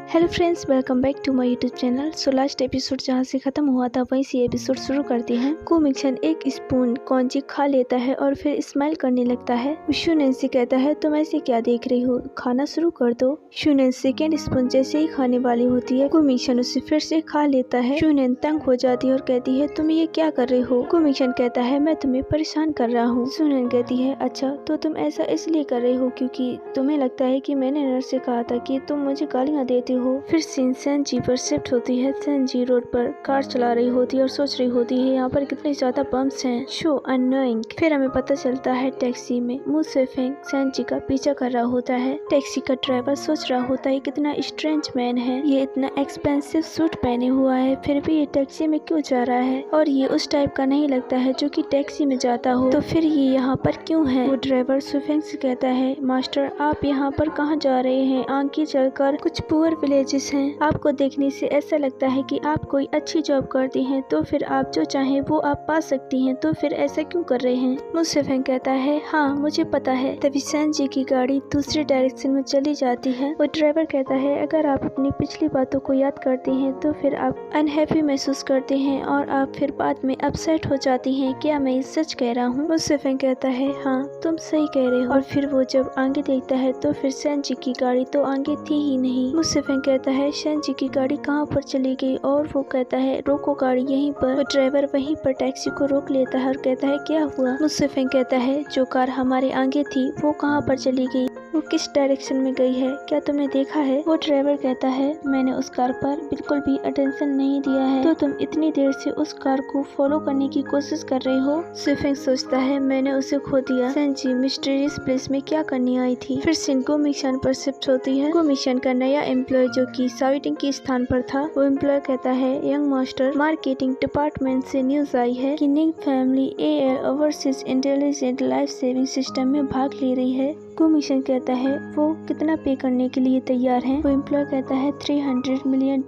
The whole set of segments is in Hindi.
Hello friends, welcome back to my YouTube channel. So last episode जहाँ से खत्म हुआ था वहीं से एपिसोड शुरू करते हैं। कुमिक्सन एक स्पून कॉन्ची खा लेता है और फिर स्माइल करने लगता है। शुनेन से कहता है तुम ऐसे क्या देख रही हो, खाना शुरू कर दो। शुनेन सेकेंड स्पून जैसे ही खाने वाली होती है कुमिक्सन उसे फिर से खा लेता है। शुनेन तंग हो जाती है और कहती है तुम ये क्या कर रहे हो। कुमिक्सन कहता है मैं तुम्हें परेशान कर रहा हूँ। शुनेन कहती है अच्छा तो तुम ऐसा इसलिए कर रहे हो क्योंकि तुम्हें लगता है कि मैंने नर्स से कहा था कि तुम मुझे गालियाँ देते हो। फिर सीन सेंजी पर शिफ्ट होती है। सेंजी रोड पर कार चला रही होती है और सोच रही होती है यहाँ पर कितने ज्यादा बम्स हैं, शो अननोइंग। फिर हमें पता चलता है टैक्सी में मु सेफेंग सेंजी का पीछा कर रहा होता है। टैक्सी का ड्राइवर सोच रहा होता है कितना स्ट्रेंज मैन है, ये इतना एक्सपेंसिव सूट पहने हुआ है फिर भी ये टैक्सी में क्यों जा रहा है और ये उस टाइप का नहीं लगता है जो कि टैक्सी में जाता हो, तो फिर ये यहाँ पर क्यों है। वो ड्राइवर सेफेंग से कहता है मास्टर आप यहाँ पर कहाँ जा रहे हैं, आगे चलकर कुछ पुअर विलेजेस हैं, आपको देखने से ऐसा लगता है कि आप कोई अच्छी जॉब करती हैं तो फिर आप जो चाहें वो आप पा सकती हैं, तो फिर ऐसा क्यों कर रहे हैं। मुसेफेंग कहता है हाँ मुझे पता है। तभी सेंजी की गाड़ी दूसरे डायरेक्शन में चली जाती है। वो ड्राइवर कहता है अगर आप अपनी पिछली बातों को याद करते हैं तो फिर आप अनहैप्पी महसूस करते हैं और आप फिर बाद में अपसेट हो जाती हैं, क्या मैं सच कह रहा हूँ। मुसेफेंग कहता है हाँ तुम सही कह रहे हो। और फिर वो जब आगे देखता है तो फिर सेंजी की गाड़ी तो आगे थी ही नहीं। मुसेफेंग कहता है सेंजी की गाड़ी कहाँ पर चली गई और वो कहता है रोको गाड़ी यहीं पर। वो ड्राइवर वहीं पर टैक्सी को रोक लेता है और कहता है क्या हुआ। मुसेफेंग कहता है जो कार हमारे आगे थी वो कहाँ पर चली गई, वो किस डायरेक्शन में गई है, क्या तुमने देखा है। वो ड्राइवर कहता है मैंने उस कार पर बिल्कुल भी अटेंशन नहीं दिया है, तो तुम इतनी देर से उस कार को फॉलो करने की कोशिश कर रहे हो। सेफेंग सोचता है मैंने उसे खो दिया, सेंजी मिस्टीरियस प्लेस में क्या करने आई थी। फिर सीन कुमिक्सन पर शिफ्ट होती है। कुमिक्सन का नया एम्प्लॉय जो कि साविटिंग के स्थान पर था, वो एम्प्लॉय कहता है यंग मास्टर मार्केटिंग डिपार्टमेंट से न्यूज आई है कि निंग family air overseas intelligent life saving system में भाग ले रही है। कुमिक्सन कहता है वो कितना पे करने के लिए तैयार है। वो एम्प्लॉय कहता है $300 मिलियन,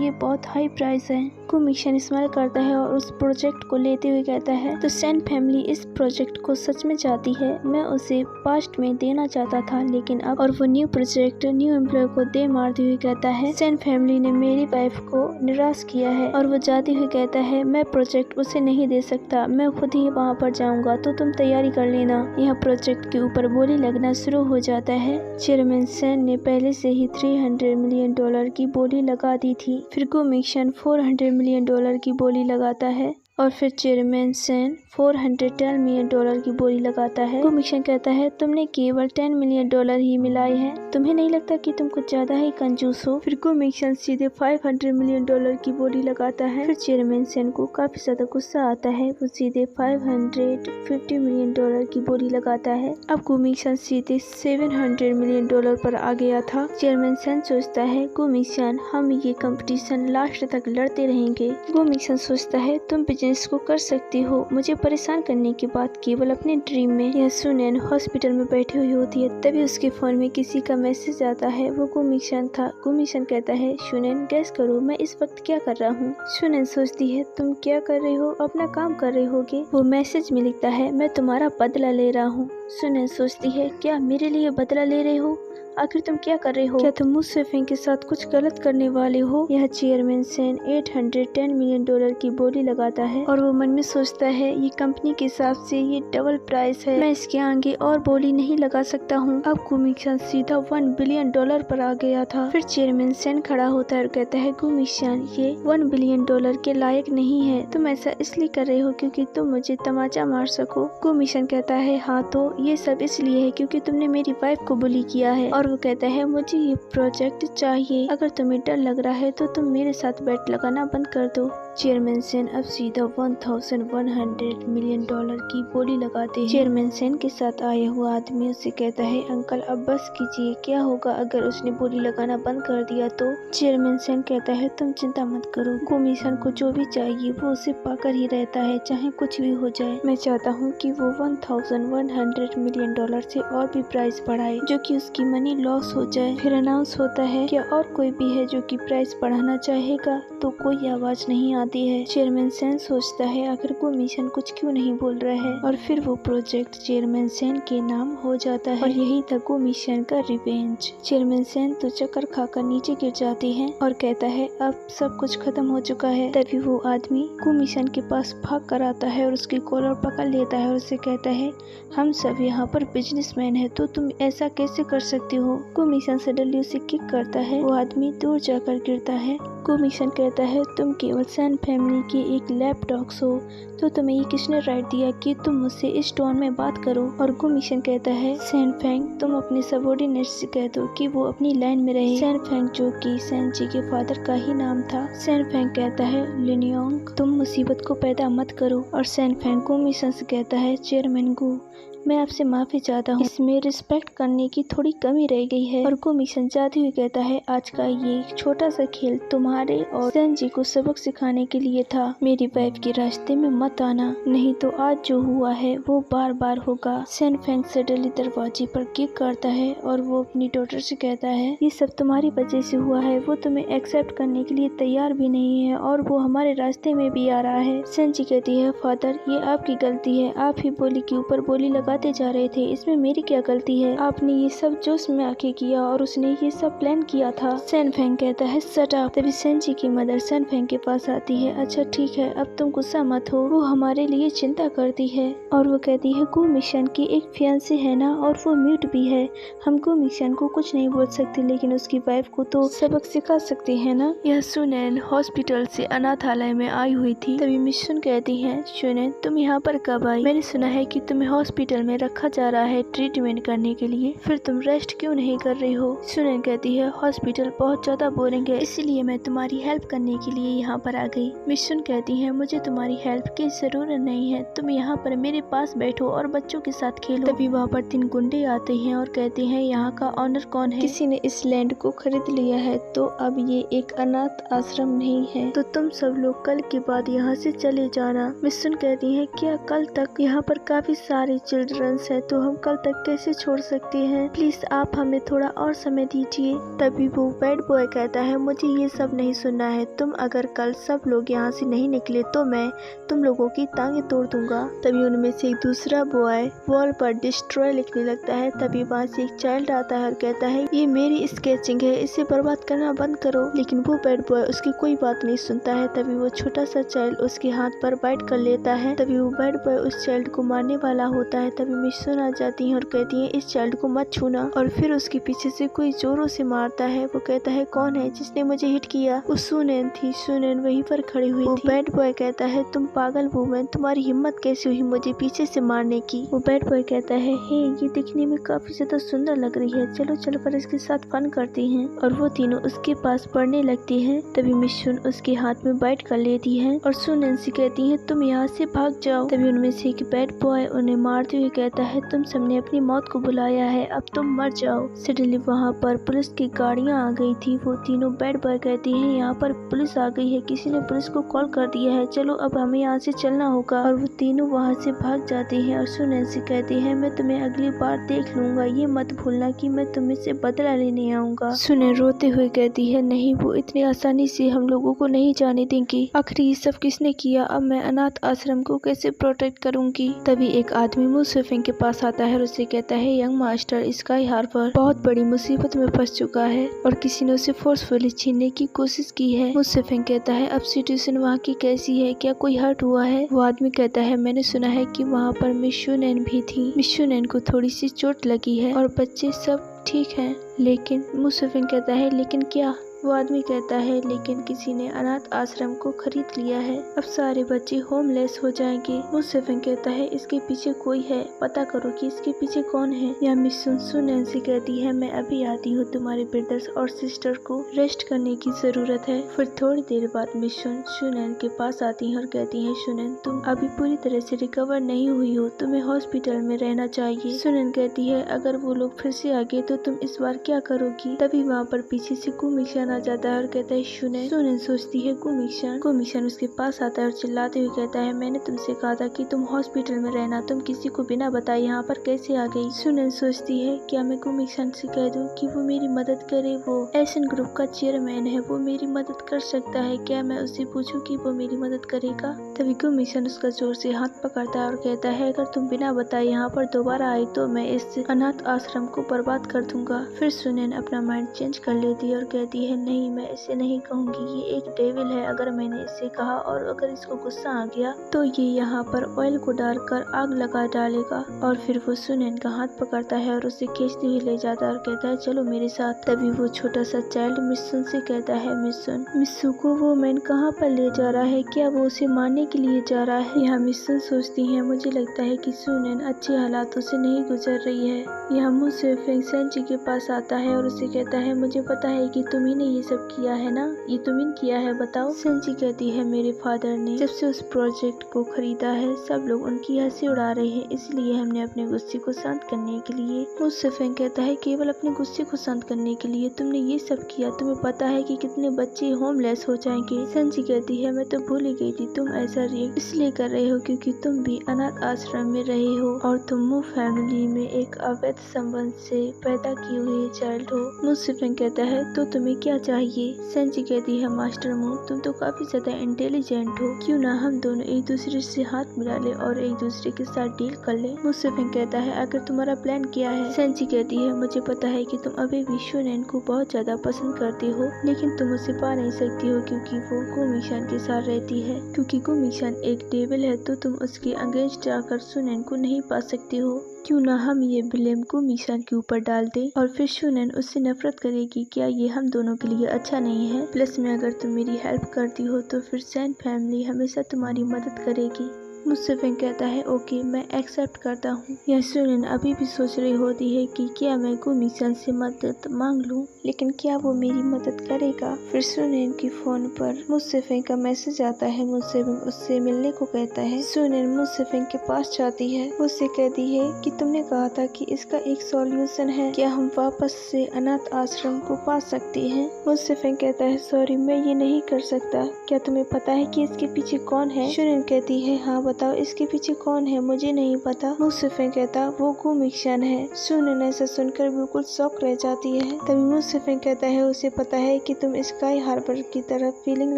ये बहुत हाई प्राइस है। कुमिक्सन स्माइल करता है और उस प्रोजेक्ट को लेते हुए कहता है तो सेन फैमिली इस प्रोजेक्ट को सच में चाहती है, मैं उसे पास्ट में देना चाहता था लेकिन अब। और वो न्यू प्रोजेक्ट न्यू एम्प्लॉय को दे मारते हुए कहता है सेन फैमिली ने मेरी वाइफ को निराश किया है। और वो जाते हुए कहता है मैं प्रोजेक्ट उसे नहीं दे सकता, मैं खुद ही वहाँ पर जाऊंगा, तो तुम तैयारी कर लेना। यह प्रोजेक्ट के ऊपर बोली लगना शुरू हो जाता है। चेयरमैन सेन ने पहले से ही $300 मिलियन की बोली लगा दी थी। फिर कुमिक्सन $400 मिलियन की बोली लगाता है और फिर चेयरमैन सेन $410 मिलियन की बोली लगाता है। कुमिक्सन कहता है तुमने केवल $10 मिलियन ही मिलाए हैं, तुम्हें नहीं लगता कि तुम कुछ ज्यादा ही कंजूस हो। फिर कुमिक्सन सीधे $500 मिलियन की बोली लगाता है। फिर चेयरमैन सेन को काफी ज्यादा गुस्सा आता है, वो सीधे $550 मिलियन की बोली लगाता है। अब कुमिक्सन सीधे $700 मिलियन पर आ गया था। चेयरमैन सेन सोचता है कुमिक्सन हम ये कंपटीशन लास्ट तक लड़ते रहेंगे। कुमिक्सन सोचता है तुम इसको कर सकती हो, मुझे परेशान करने के बाद केवल अपने ड्रीम में। यह सुनैन हॉस्पिटल में बैठी हुई होती है, तभी उसके फोन में किसी का मैसेज आता है, वो कुमिक्सन था। कुमिक्सन कहता है सुनैन गैस करो मैं इस वक्त क्या कर रहा हूँ। सुनैन सोचती है तुम क्या कर रहे हो, अपना काम कर रहे होगे। वो मैसेज में लिखता है मैं तुम्हारा बदला ले रहा हूँ। सुनैन सोचती है क्या मेरे लिए बदला ले रहे हो, आखिर तुम क्या कर रहे हो, क्या तुम मुसेफेंग के साथ कुछ गलत करने वाले हो। यह चेयरमैन सेन $810 मिलियन की बोली लगाता है और वो मन में सोचता है ये कंपनी के हिसाब से ये डबल प्राइस है, मैं इसके आगे और बोली नहीं लगा सकता हूँ। अब कुमिक्सन सीधा $1 बिलियन पर आ गया था। फिर चेयरमैन सेन खड़ा होता है और कहता है कुमिक्सन ये $1 बिलियन के लायक नहीं है, तुम ऐसा इसलिए कर रहे हो क्योंकि तुम मुझे तमाचा मार सको। कुमिक्सन कहता है हाँ तो ये सब इसलिए है क्योंकि तुमने मेरी वाइफ को बुली किया है। और वो कहता है मुझे ये प्रोजेक्ट चाहिए, अगर तुम्हें डर लग रहा है तो तुम मेरे साथ बेट लगाना बंद कर दो। चेयरमैन सेन अब सीधा $1100 मिलियन की बोली लगाते हैं। चेयरमैन सेन के साथ आया हुआ आदमी उससे कहता है अंकल अब बस कीजिए, क्या होगा अगर उसने बोली लगाना बंद कर दिया तो। चेयरमैन सेन कहता है तुम चिंता मत करो, कुमिक्सन को जो भी चाहिए वो उसे पाकर ही रहता है, चाहे कुछ भी हो जाए। मैं चाहता हूँ कि वो $1100 मिलियन से और भी प्राइस बढ़ाए जो कि उसकी मनी लॉस हो जाए। फिर अनाउंस होता है क्या और कोई भी है जो कि प्राइस बढ़ाना चाहेगा, तो कोई आवाज नहीं आती। आती है। चेयरमैन सेन सोचता है आखिर को मिशन कुछ क्यों नहीं बोल रहा है और फिर वो प्रोजेक्ट चेयरमैन सेन के नाम हो जाता है और यही था को मिशन का रिवेंज। चेयरमैन सेन तो चक्कर खाकर नीचे गिर जाती है और कहता है अब सब कुछ खत्म हो चुका है। तभी वो आदमी को मिशन के पास भाग कर आता है और उसकी कॉलर पकड़ लेता है और उसे कहता है हम सब यहाँ पर बिजनेसमैन है तो तुम ऐसा कैसे कर सकती हो। को मिशन सडनली उसे किक करता है, वो आदमी दूर जाकर गिरता है। को मिशन कहता है तुम केवल सेन फैमिली के एक लैप डॉग्स हो तो तुम्हें ये किसने राइट दिया कि तुम मुझसे इस टोन में बात करो। और को मिशन कहता है सैन फेंग तुम अपने सबॉर्डिनेट से कह दो कि वो अपनी लाइन में रहे। सैन फेंग जो कि सैन जी के फादर का ही नाम था। सैन फेंग कहता है लिनियोंग तुम मुसीबत को पैदा मत करो। और सैन फेंग को मिशन से कहता है चेयरमैन गु मैं आपसे माफी चाहता हूँ, इसमें रिस्पेक्ट करने की थोड़ी कमी रह गई है। और को मिशन जाते हुए कहता है आज का ये छोटा सा खेल तुम्हारे और सैन जी को सबक सिखाने के लिए था। मेरी वाइफ के रास्ते में मत आना, नहीं तो आज जो हुआ है वो बार बार होगा। सैन फेंग सडनली दरवाजे पर किक करता है और वो अपनी डॉटर से कहता है ये सब तुम्हारी वजह से हुआ है। वो तुम्हें एक्सेप्ट करने के लिए तैयार भी नहीं है और वो हमारे रास्ते में भी आ रहा है। सैन जी कहती है फादर ये आपकी गलती है, आप ही बोली के ऊपर बोली लगाते जा रहे थे, इसमें मेरी क्या गलती है। आपने ये सब जोश में आके किया और उसने ये सब प्लान किया था। सैन फेंग कहता है शट अप। तभी सैन जी की मदर सैन फेंग के पास आती है। अच्छा ठीक है अब तुम गुस्सा मत हो, वो हमारे लिए चिंता करती है और वो कहती है को मिशन की एक फियांसे है ना और वो म्यूट भी है, हमको मिशन को कुछ नहीं बोल सकते लेकिन उसकी वाइफ को तो सबक सिखा सकते हैं ना। यह सुनैन हॉस्पिटल से अनाथालय में आई हुई थी। तभी मिशन कहती है सुनैन तुम यहाँ पर कब आई, मैंने सुना है कि तुम्हें हॉस्पिटल में रखा जा रहा है ट्रीटमेंट करने के लिए, फिर तुम रेस्ट क्यों नहीं कर रही हो। सुनैन कहती है हॉस्पिटल बहुत ज्यादा बोरिंग है इसलिए मैं तुम्हारी हेल्प करने के लिए यहाँ पर आ गई। मिशन कहती है मुझे तुम्हारी हेल्प की जरूरत नहीं है, तुम यहाँ पर मेरे पास बैठो और बच्चों के साथ खेलो। तभी वहाँ पर 3 गुंडे आते हैं और कहते हैं यहाँ का ऑनर कौन है, किसी ने इस लैंड को खरीद लिया है तो अब ये एक अनाथ आश्रम नहीं है, तो तुम सब लोग कल के बाद यहाँ से चले जाना। मिशन कहती है क्या कल तक, यहाँ पर काफी सारे चिल्ड्रंस है तो हम कल तक कैसे छोड़ सकते हैं, प्लीज आप हमें थोड़ा और समय दीजिए। तभी वो बैड बॉय कहता है मुझे ये सब नहीं सुनना है, तुम अगर कल सब लोग यहाँ से नहीं निकले तो मैं तुम लोगों की टांगे तोड़ दूंगा। तभी उनमें से एक दूसरा बॉय वॉल पर डिस्ट्रॉय लिखने लगता है। तभी वहाँ से एक चाइल्ड आता है और कहता है ये मेरी स्केचिंग है, इसे बर्बाद करना बंद करो। लेकिन वो बैड बॉय उसकी कोई बात नहीं सुनता है। तभी वो छोटा सा चाइल्ड उसके हाथ पर बाइट कर लेता है। तभी वो बैड बॉय उस चाइल्ड को मारने वाला होता है। तभी मिशन आ जाती है और कहती है इस चाइल्ड को मत छूना। और फिर उसके पीछे से कोई जोरों से मारता है। वो कहता है कौन है जिसने मुझे हिट किया। वो सुनैन थी। सुनैन वहीं पर खड़ी हुई थी। बैड बॉय कहता है तुम पागल वुमन, तुम्हारी हिम्मत कैसे हुई मुझे पीछे से मारने की। वो बैड बॉय कहता है हे ये दिखने में काफी ज्यादा सुंदर लग रही है, चलो चलो पर इसके साथ फन करती हैं। और वो तीनों उसके पास पढ़ने लगती हैं। तभी मिशन उसके हाथ में बाइट कर लेती है और सुनैन से कहती है तुम यहाँ से भाग जाओ। तभी उनमें से एक बैड बॉय उन्हें मारते हुए कहता है तुम सबने अपनी मौत को बुलाया है, अब तुम मर जाओ। सडनली वहाँ पर पुलिस की गाड़ियाँ आ गई थी। वो तीनों बैड बॉय कहती हैं यहाँ पर पुलिस आ गई है, किसी ने पुलिस को कॉल कर दिया है, चलो अब हमें यहाँ से चलना होगा। और वो तीनों वहाँ से भाग जाते हैं और सुनैन से कहती है मैं तुम्हें अगली बार देख लूंगा, ये मत भूलना कि मैं तुम्हें से बदला लेने आऊंगा। सुनैन रोते हुए कहती है नहीं वो इतनी आसानी से हम लोगों को नहीं जाने देंगी, आखिर ये सब किसने किया, अब मैं अनाथ आश्रम को कैसे प्रोटेक्ट करूंगी। तभी एक आदमी मुसेफिंग के पास आता है और उसे कहता है यंग मास्टर स्काई हार्बर बहुत बड़ी मुसीबत में फंस चुका है और किसी ने उसे फोर्सफुली छीनने की कोशिश की है। मुसेफिंग कहता है अब सिचुएशन वहाँ की कैसी है, क्या कोई हर्ट हुआ है। वो आदमी कहता है मैंने सुना है कि वहाँ पर मिस सुनैन भी थी, मिस सुनैन को थोड़ी सी चोट लगी है और बच्चे सब ठीक हैं। लेकिन मुसेफिंग कहता है लेकिन क्या। वो आदमी कहता है लेकिन किसी ने अनाथ आश्रम को खरीद लिया है, अब सारे बच्चे होमलेस हो जाएंगे। मुसेफिंग कहता है इसके पीछे कोई है, पता करो कि इसके पीछे कौन है। या मिस सुनैन से कहती है मैं अभी आती हूँ, तुम्हारे ब्रदर्स और सिस्टर को रेस्ट करने की जरूरत है। फिर थोड़ी देर बाद मिस सुनैन के पास आती है और कहती है सुनैन तुम अभी पूरी तरह से रिकवर नहीं हुई हो, तुम्हें हॉस्पिटल में रहना चाहिए। सुनैन कहती है अगर वो लोग फिर से आ गए तो तुम इस बार क्या करोगी। तभी वहाँ पर पीछे से को मिशन गुमिक्शन आ जाता है और कहता है सुनेन सोचती है गुमिक्शन उसके पास आता है और चिल्लाते हुए कहता है मैंने तुमसे कहा था कि तुम हॉस्पिटल में रहना, तुम किसी को बिना बताए यहाँ पर कैसे आ गई। सुनेन सोचती है क्या मैं गुमिक्शन से कह दूं कि वो मेरी मदद करे, वो एशियन ग्रुप का चेयरमैन है, वो मेरी मदद कर सकता है, क्या मैं उससे पूछूं कि वो मेरी मदद करेगा। तभी गुमिक्शन उसका जोर से हाथ पकड़ता है और कहता है अगर तुम बिना बताए यहाँ पर दोबारा आई तो मैं इस अनाथ आश्रम को बर्बाद कर दूंगा। फिर सुनेन अपना माइंड चेंज कर लेती है और कहती है नहीं, मैं इसे नहीं कहूंगी, ये एक डेविल है। अगर मैंने इसे कहा और अगर इसको गुस्सा आ गया तो ये यहाँ पर ऑयल को डालकर आग लगा डालेगा। और फिर वो सुनेन का हाथ पकड़ता है और उसे खींचते हुए ले जाता है और कहता है चलो मेरे साथ। तभी वो छोटा सा चाइल्ड मिस्सुन से कहता है मिस्सू को वो मैन कहाँ पर ले जा रहा है, क्या वो उसे मारने के लिए जा रहा है। यहाँ मिस्सुन सोचती है मुझे लगता है कि सुनेन अच्छे हालातों से नहीं गुजर रही है। यहाँ मु सेफिंग सेंची के पास आता है और उसे कहता है मुझे पता है कि तुम्ही ने ये सब किया है ना, ये तुम्ही किया है बताओ। सेंची कहती है मेरे फादर ने जब से उस प्रोजेक्ट को खरीदा है सब लोग उनकी हंसी उड़ा रहे हैं, इसलिए हमने अपने गुस्से को शांत करने के लिए। मु सेफिंग कहता है केवल अपने गुस्से को शांत करने के लिए तुमने ये सब किया, तुम्हें पता है कि कितने बच्चे होमलेस हो जाएंगे। सेंची कहती है मैं तो भूल ही गई थी, तुम ऐसा रिएक्ट इसलिए कर रहे हो क्योंकि तुम भी अनाथ आश्रम में रहे हो और तुम मु फैमिली में एक अवैध संबंध से पैदा किए हुए चाइल्ड हो। मु सेफिंग कहता है तो तुम्हें क्या चाहिए। सेंची कहती है मास्टर मु तुम तो काफी ज्यादा इंटेलिजेंट हो, क्यों ना हम दोनों एक दूसरे से हाथ मिला ले और एक दूसरे के साथ डील कर ले। मु सेफिंग कहता है अगर तुम्हारा प्लान क्या है। सेंची कहती है मुझे पता है कि तुम अभी भी सुनेन को बहुत ज्यादा पसंद करती हो, लेकिन तुम उसे पा नहीं सकती हो क्योंकि वो गुमिक्शन के साथ रहती है। क्योंकि गुमिक्शन एक डेविल है तो तुम उसके अगेंस्ट जाकर सुनेन को नहीं पा सकती हो। क्यों ना हम ये ब्लेम गुमिक्शन के ऊपर डाल दें और फिर सुनेन उससे नफरत करेगी। क्या ये हम दोनों के लिए अच्छा नहीं है। प्लस में अगर तुम मेरी हेल्प करती हो तो फिर सैन फैमिली हमेशा तुम्हारी मदद करेगी। मुसेफिंग कहता है ओके मैं एक्सेप्ट करता हूँ। यह सुनेन अभी भी सोच रही होती है कि क्या मैं गुमिक्शन से मदद मांग लूँ, लेकिन क्या वो मेरी मदद करेगा। फिर सुनेन की फोन पर मुसेफिंग का मैसेज आता है। मुसेफिंग उससे मिलने को कहता है। सुनेन मुसेफिंग के पास जाती है, उससे कहती है कि तुमने कहा था कि इसका एक सॉल्यूशन है, क्या हम वापस से अनाथ आश्रम को पा सकते हैं। मुसेफिंग कहता है सॉरी मैं ये नहीं कर सकता, क्या तुम्हें पता है कि इसके पीछे कौन है। सुनेन कहती है हाँ बताओ इसके पीछे कौन है, मुझे नहीं पता। मुसेफिंग कहता वो गुमिक्शन है। सुनेन ऐसा सुनकर बिल्कुल शॉक रह जाती है। तभी मुसेफिंग कहता है उसे पता है कि तुम स्काई हार्बर की तरफ फीलिंग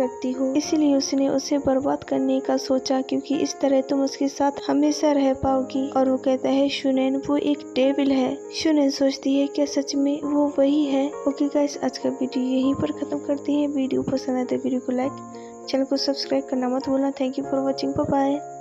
रखती हो, इसलिए उसने उसे बर्बाद करने का सोचा क्योंकि इस तरह तुम उसके साथ हमेशा रह पाओगी। और वो कहता है सुनेन वो एक डेविल है। सुनेन सोचती है क्या सच में वो वही है। ओके गाइस आज का वीडियो यहीं पर खत्म करते हैं। वीडियो पसंद आए तो वीडियो को लाइक, चैनल को सब्सक्राइब करना मत भूलना। Thank you for watching, bye bye.